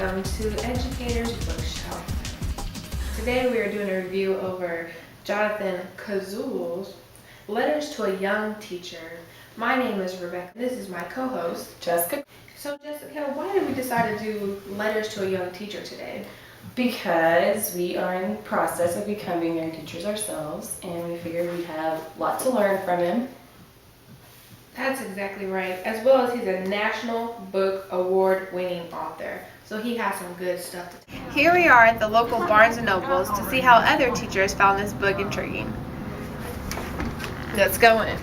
welcome to Educator's Bookshelf. Today we are doing a review over Jonathan Kozol's Letters to a Young Teacher. My name is ReBecca. This is my co-host, Jessica. So Jessica, why did we decide to do Letters to a Young Teacher today? Because we are in the process of becoming young teachers ourselves, and we figured we'd have a lot to learn from him. That's exactly right. As well as he's a National Book Award winning author. So he has some good stuff to tell. Here we are at the local Barnes & Nobles to see how other teachers found this book intriguing. Let's go in.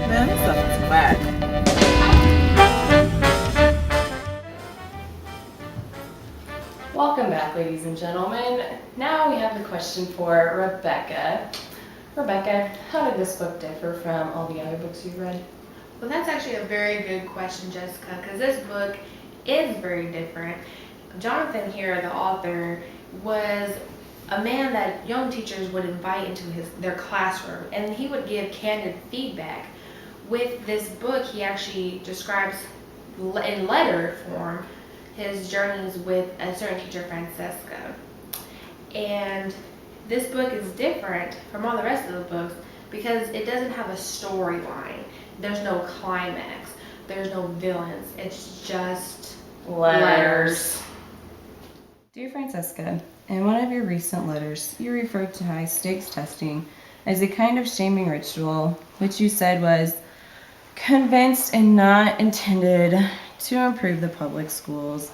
Man, this stuff is whack. Welcome back, ladies and gentlemen. Now we have the question for Rebecca. Rebecca, how did this book differ from all the other books you've read? Well, that's actually a very good question, Jessica, because this book is very different. Jonathan here, the author, was a man that young teachers would invite into their classroom, and he would give candid feedback. With this book, he actually describes in letter form his journeys with a certain teacher, Francesca. And this book is different from all the rest of the books because it doesn't have a storyline. There's no climax. There's no villains. It's just letters. Dear Francesca, in one of your recent letters, you referred to high stakes testing as a kind of shaming ritual, which you said was convinced and not intended to improve the public schools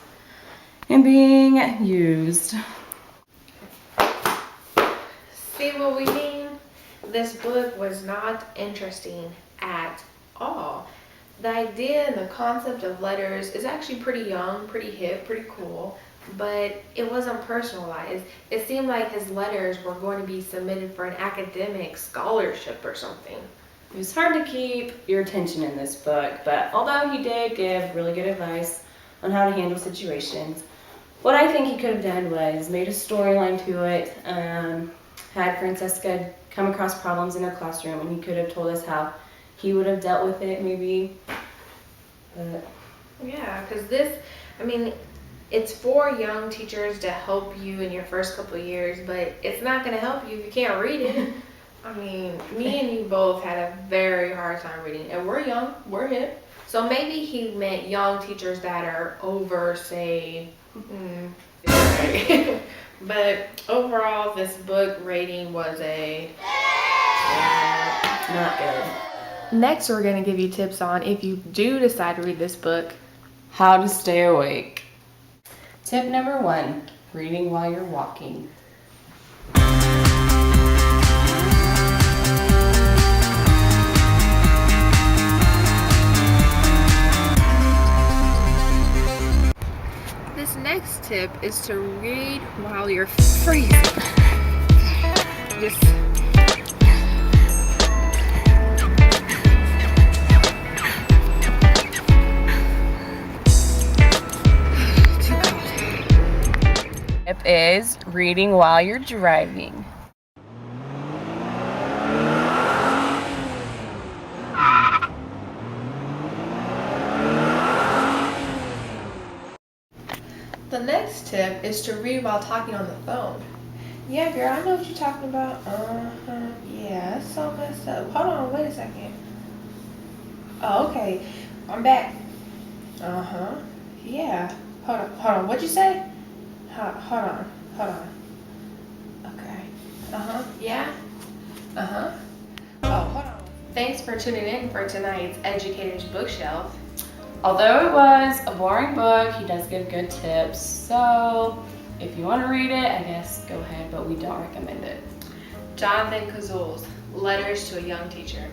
and being used. See what we mean? This book was not interesting at all. The idea and the concept of letters is actually pretty young, pretty hip, pretty cool, but it wasn't personalized. It seemed like his letters were going to be submitted for an academic scholarship or something. It was hard to keep your attention in this book, but although he did give really good advice on how to handle situations, what I think he could have done was made a storyline to it, had Francesca come across problems in her classroom, and he could have told us how he would have dealt with it, maybe. But yeah, because this, it's for young teachers to help you in your first couple of years, but it's not going to help you if you can't read it. Me and you both had a very hard time reading, and we're young, we're hip. So maybe he meant young teachers that are over, say, but overall, this book rating was not good. Next, we're going to give you tips on if you do decide to read this book, how to stay awake. Tip number 1, reading while you're walking. This next tip is to read while you're freezing. Just Tip is reading while you're driving. the next tip is to read while talking on the phone. Yeah, girl, I know what you're talking about. Yeah, that's so messed up. Hold on, wait a second. Oh, okay. I'm back. Yeah. Hold on. What'd you say? Hold on. Okay. Yeah. Oh, hold on. Thanks for tuning in for tonight's Educator's Bookshelf. Although it was a boring book, he does give good tips. So if you want to read it, I guess go ahead, but we don't recommend it. Jonathan Kozol's Letters to a Young Teacher.